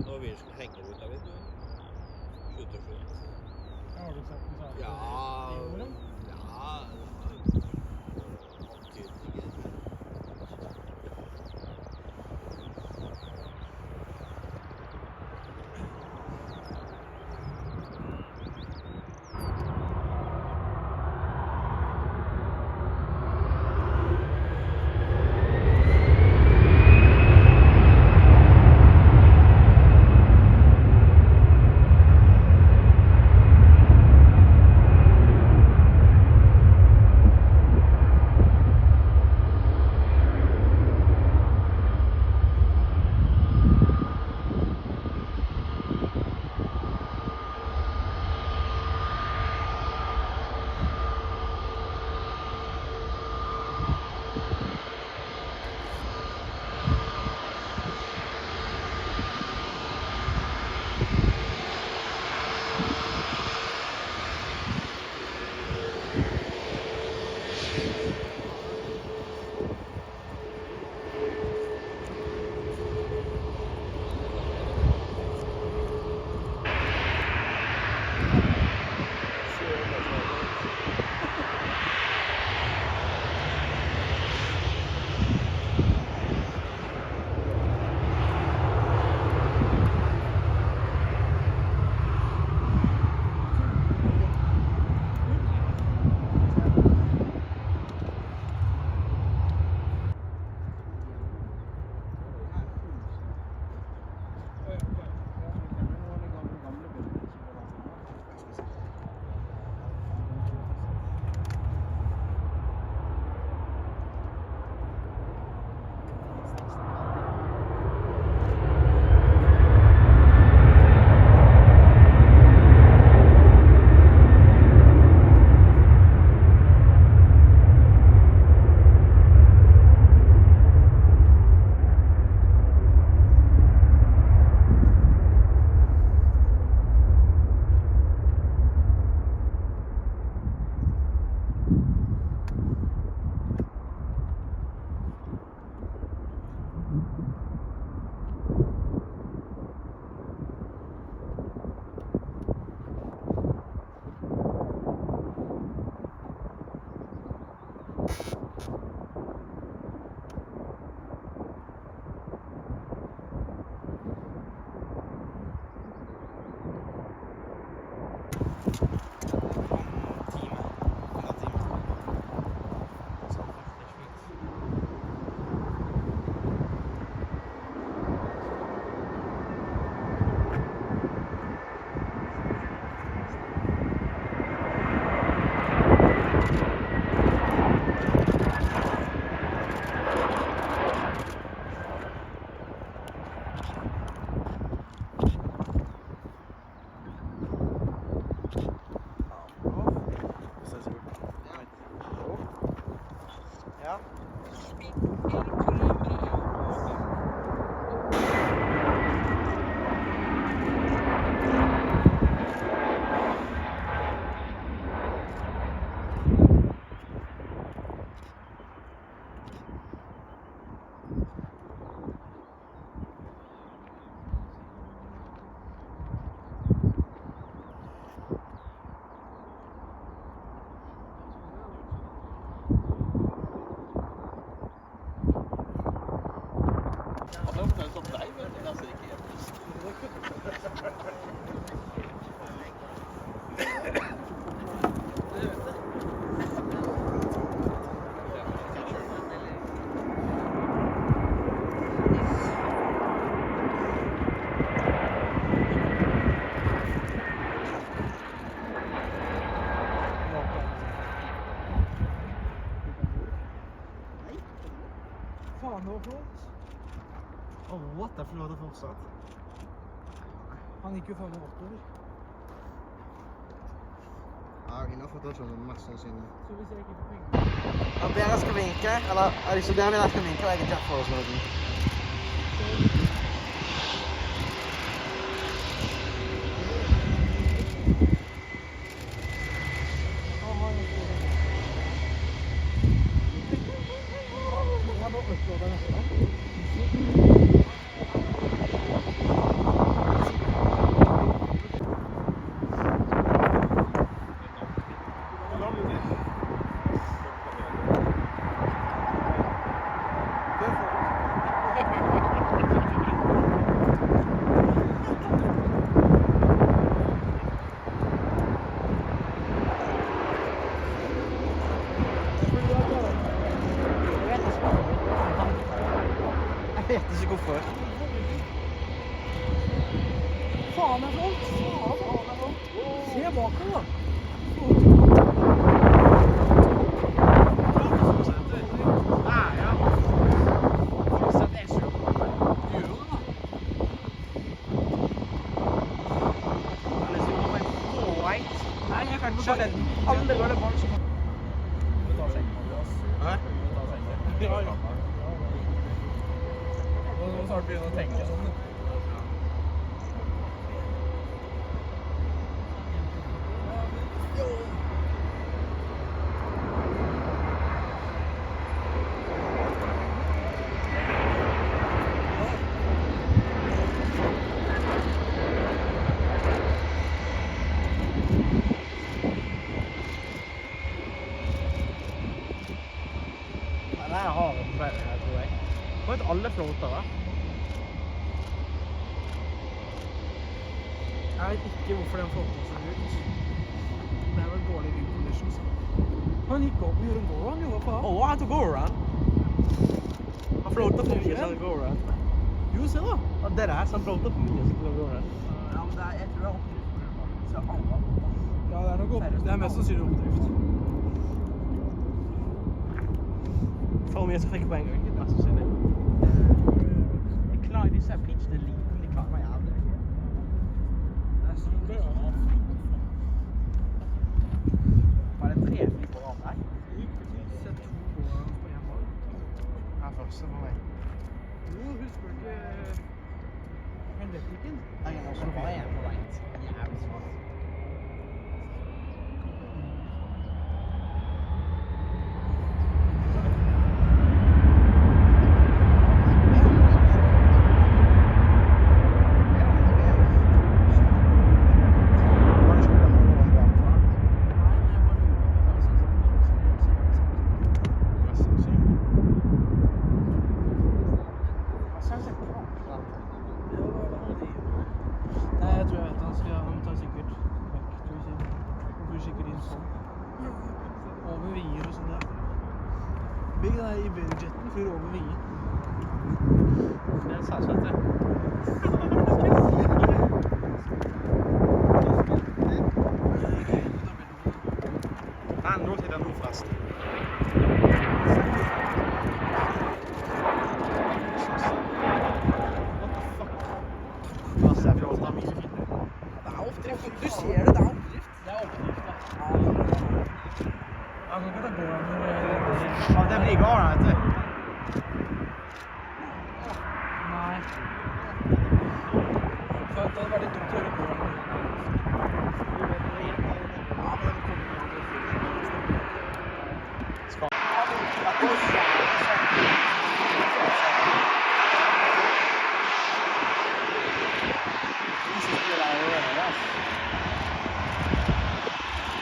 så når vi henger ut der, vet du. Skyttersjøen. Ja, har du sett den særlig? Ja. I året? Ja. Antydninger. Faen, det var flott. What? Det flår det fortsatt. Han gikk jo faen meg oppover. Ja, innenfor da tror jeg mest sannsynlig. Så hvis jeg ikke får penger... Ja, dere skal vinke, eller er det ikke dere vil skal vinke, og jeg er Jeff for oss nå. Jeg har bare uploadet nesten. vet ikke hvorfor. Faen er folk! Faen er folk! Se bakover da! Alle går det bare som... Hæ? Ja. Nå snart begynner å tenke sånn. Det er havet på veien her, tror jeg. Hvor er alle floater, da? Jeg vet ikke hvorfor den flåten ser ut. Det er vel dårlig wind conditions. Han gikk opp og gjorde en go-run, jo, hva faen? Oh, I had to go around. Han floater for mye, så han go around. Jo, se da. Ja, det der, så han floater for mye, så han go around. Ja, men det er, jeg tror det er oppdrift på grunn av så alle har fått det. Ja, det er nok opp. Det er mest sannsynlig oppdrift. For mye så fikk jeg på en gang, det er mest sannsynlig. Jeg klarer disse her pitchene liten, de klarer meg jævlig. Det er sånn det, ja. Var det 3 fly på rad der? Se 2 go-runs på en dag. Ja, første på meg. Jo, husker du ikke Helvetiken? Jeg er også bare en på veien. Jævlig smart. Nei, jeg tror jeg vet han tar sikkert backtur sin. Han flyr sikkert inn sånn. Over vinger og sånn der. Begge den der Iberia-jetten flyr over vinger. Det er sant, vet du. Nei, nå sitter han nå fast. Masse flåter, mye fint. Det er oppdrift. Du ser det, det er oppdrift. Det er oppdrift, da. Jeg kan ikke ta go-run når Ja, det blir bra, vet du. Nei. For det hadde vært litt dumt å gjøre go-run.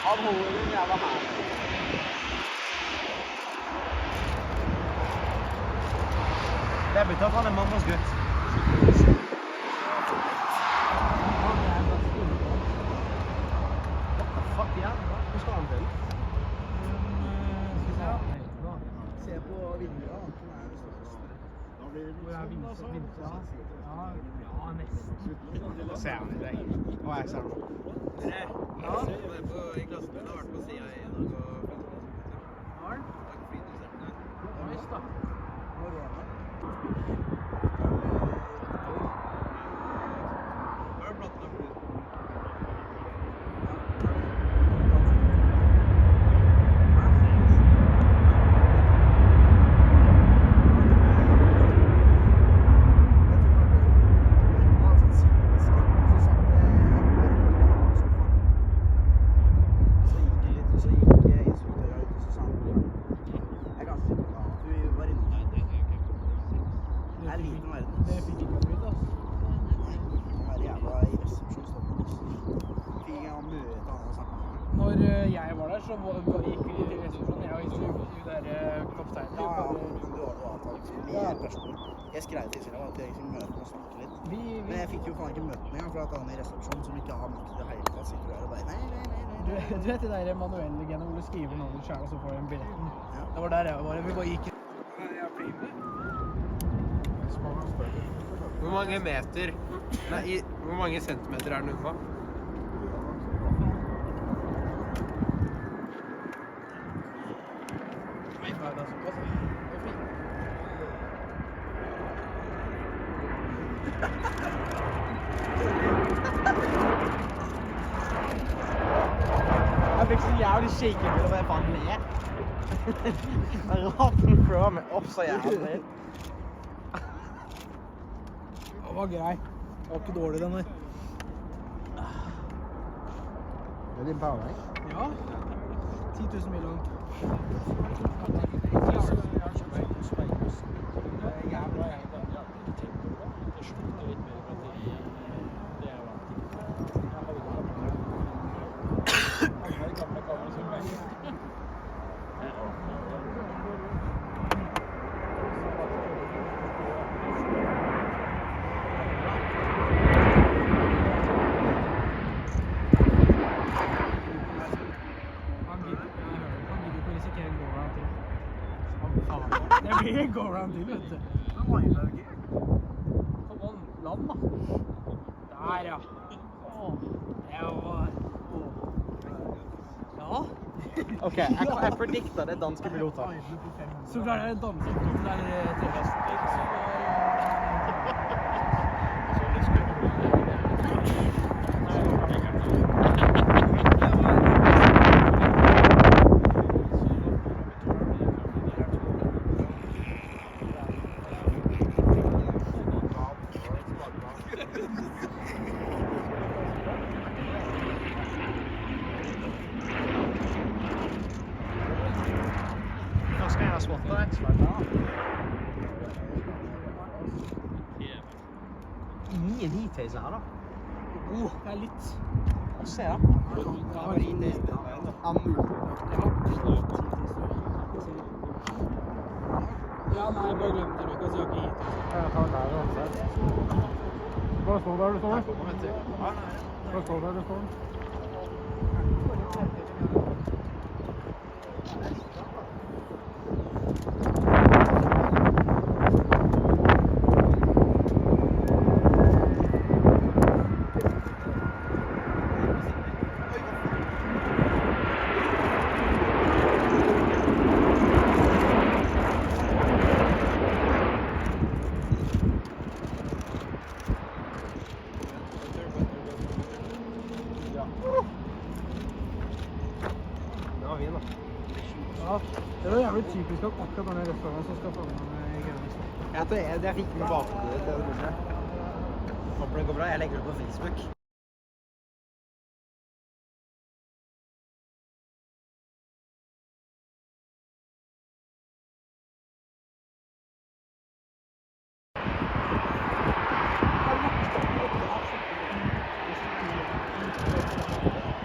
Han holder den jævla her. Det betyr at han er mammas gutt. Fuck yeah. Hvor skal han til? Se på vinduet, da. Hvor er vinduet? Ja, nesten. Ser han i deg? Å, jeg ser han. Ja. I klassen min har vært på siden i en dag og Har den? Nice, da. Hvor var det? Har du blatt nok? Det fikk ikke jeg vite, altså. Når jeg var der, så gikk vi til resepsjonen. Jeg og kapteinen. Jeg skrev til Silla at jeg skulle møte ham og snakke litt. Men jeg fikk jo faen ikke møte ham engang, for at han i resepsjonen som ikke har makt i det hele tatt sitter der og bare nei. Du vet det der manuelle genet hvor du skriver navnet selv, og så får du en billetten. Ja. Det var der jeg var. Vi bare gikk. Jeg er Hvor mange meter, nei, hvor mange centimeter er den unna? Nei, det er såpass. Det er fint. Jeg fikk så jævlig shaking til å være faen ned. Jeg ratt den før meg opp så jævlig. Det var grei. Det var ikke dårlig denne. Det er din powervei. Ja. 10 000 mil lang. Det blir en go-around til, vet du. Come on, land da. Der, ja. Det var... Ja. Ok, jeg predikter det danske piloter. Så klart er det danske piloter der trefast. Nå skal jeg ha spotta rett slett da. Ingen heathaze her da. Det er litt. Og se da. Ja, mulig. Ja, nei, bare glem det, Lukas. Jeg har ikke hit. Jeg tar den der uansett. Bare stå der du står. Bare stå der du står. Ja, det var jævlig typisk at akkurat denne restauranten som skal få med greiene. Jeg tror jeg fikk med bakhodet til det bordet. Håper det går bra. Jeg legger det på Facebook.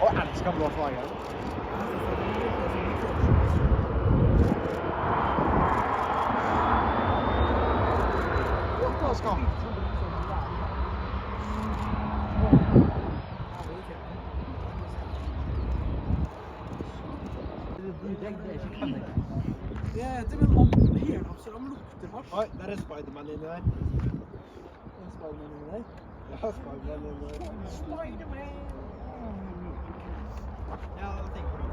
Jeg elsker blå farger. Skal. Det heter vel alle helapsram lukter hasj. Oi, der er Spiderman inni der. En Spiderman inni der. Ja, Spiderman inni der. Spiderman! Ja, jeg tenker på det.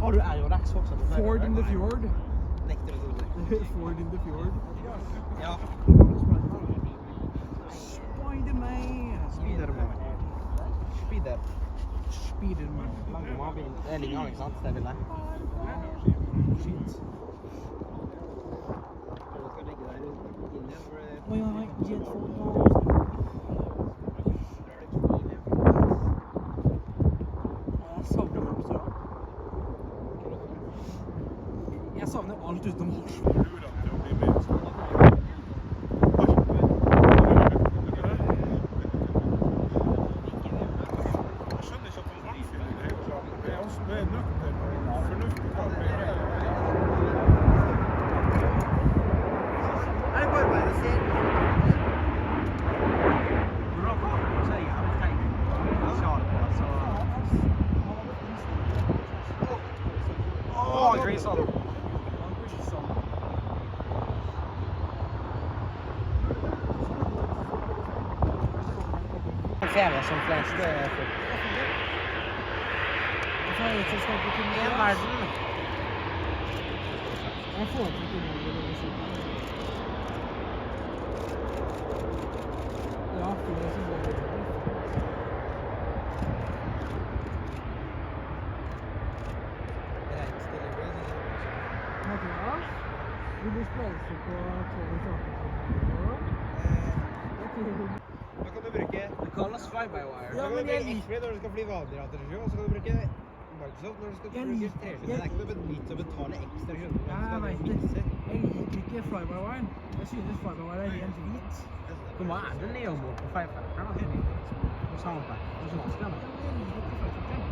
Har du Aerodax fortsatt? Ford in the fjord. Nekter å tro det. Ford in the fjord. Ja. Spiderman. Spiderman. Spider. Spiderman. Det er lignende, ikke sant? Det vil jeg. Shit. Skal legge deg inne for... Oi, oi, jetfall. Jeg savner meg på stranden. Jeg savner alt utenom hasj. Er det bare å se? TV som flest folk. Så er det et selskap på Kina. En verden. Jeg foretrekker Norge, det vil si. Ja, for det som går det. Ja. Vi blir spleiset på toget saker. Da kan du bruke Det kalles fly-by-wire. Da kan du bruke X-Ray når du skal fly vanlig raterisjon, og så kan du bruke Microsoft når du skal bruke 3G. Det er ikke noe vits å betale ekstra, skjønner du. Jeg vet det. Jeg liker ikke fly-by-wire. Jeg synes fly-by-wire er helt hvit. Hvor mye er det neomord på 5-5? På samarbeid. Det er så vanskelig, da. Jeg liker ikke fly-by-wire.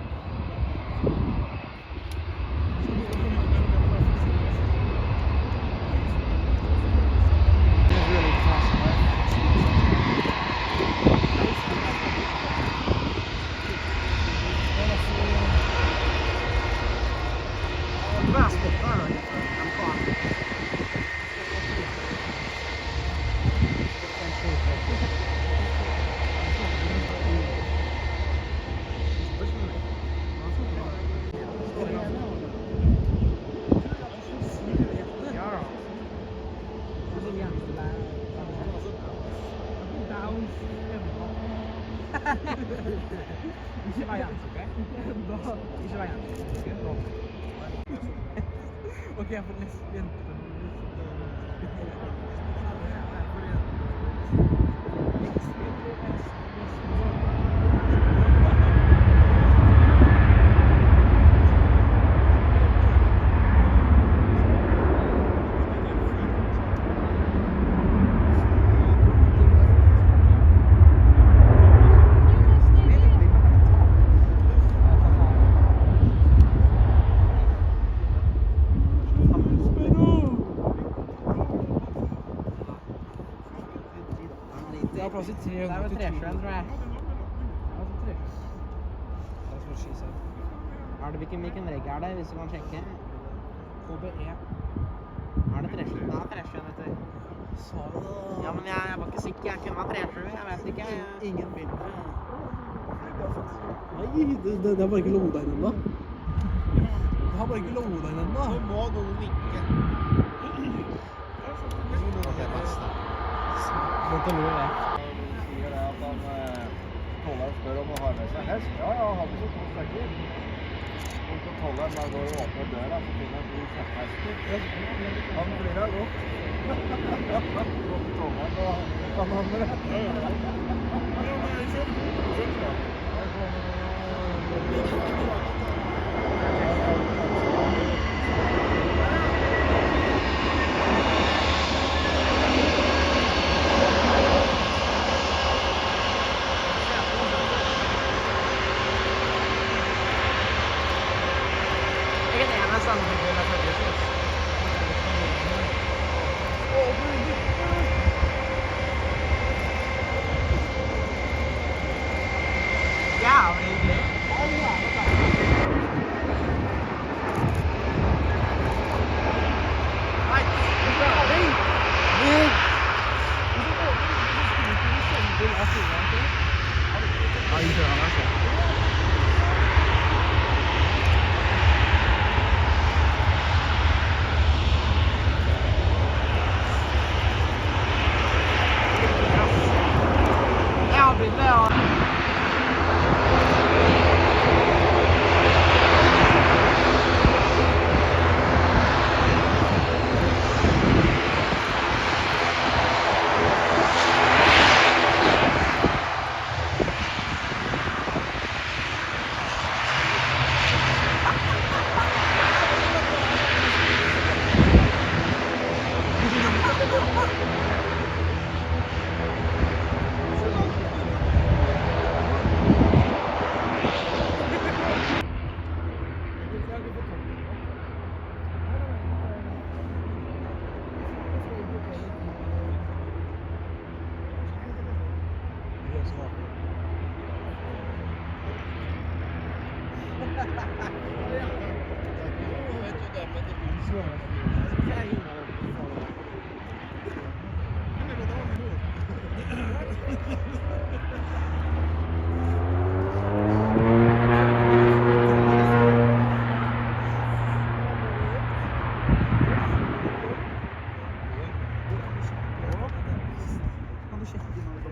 Ikke vær jens, ok? Ikke vær jens. Ok, jeg får nesten vente. Det er plass i 300 Det er vel tresjøen, tror jeg. Er det hvilken regg er det, hvis du kan sjekke? KBE. Er det tresjøen? Det er tresjøen, vet du. Sa du da? Ja, men jeg var ikke sikker. Jeg kunne være tresjøen, jeg vet ikke. Ingen bilder. Nei, det er bare ikke lovet deg ennå. Det har bare ikke lovet deg ennå. Nå må noen vinke. Måtte lure det. Sier det at han tolleren spør om han har med seg hest. Ja, ja, han har med seg 2 stykker. Og så tolleren da går og åpner døra, så finner han 2 kjepphester. Han flirer godt. Og tolleren og han andre.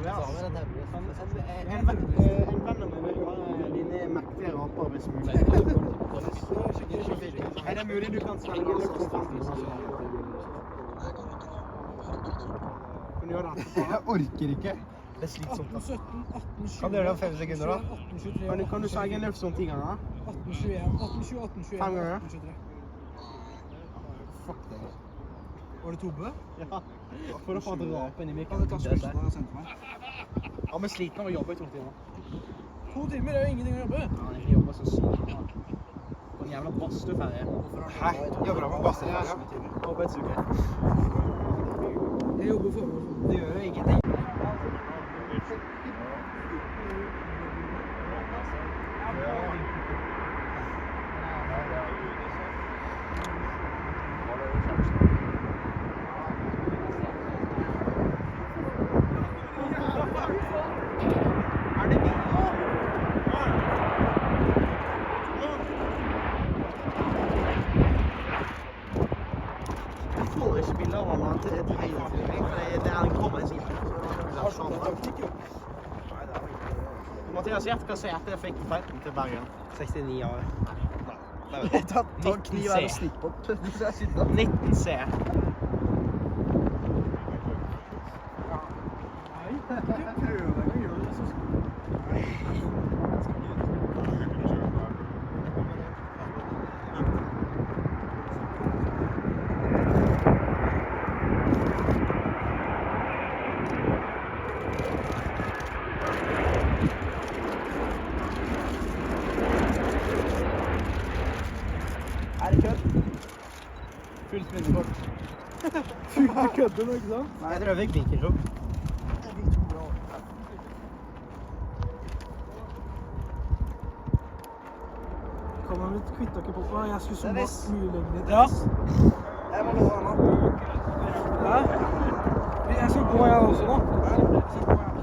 En venn av meg vil ha dine mektige raper hvis mulig. Er det mulig du kan svelge luftvann? Kan du gjøre det? Jeg orker ikke. Det er slitsomt. 18, 17, 18, 20, Kan du gjøre det om 5 sekunder da? 18, 23, Kan du svelge en luftvann 10 ganger? 18, 21, 18, 20, 18, 21, 5 ganger? 18, 23. Fuck det. Var det Tobbe? Ja. For å få drapen i Kan du ta mikken. spørsmålet og sende meg? Ja, men sliten av å jobbe i 2 timer. 2 timer er jo ingenting å jobbe. Ja, jeg jobber så sykt. På en jævla bastuferie. Hæ? Jobber han på bassen? Ja. Arbeidsuke. Jeg jobber for meg. Det gjør jo ingenting. Jeg får ikke bilder av han til et hele tiden, for det er en kommer en side. Mathias, gjett hva CT fikk i fighten til Bergen? 69 år. Ta kniv her og slipp opp. 19C. Er det kødd? Fullt minnekort. Du kødder nå, ikke sant? Nei, jeg tror jeg fikk vinkelkrok. Kan man litt kvitte dere på meg? Jeg skulle zoome Dennis. mye lenger. Ja. Jeg må gå nå. Hæ? Jeg skal gå jeg også nå. Jeg skal gå, jeg.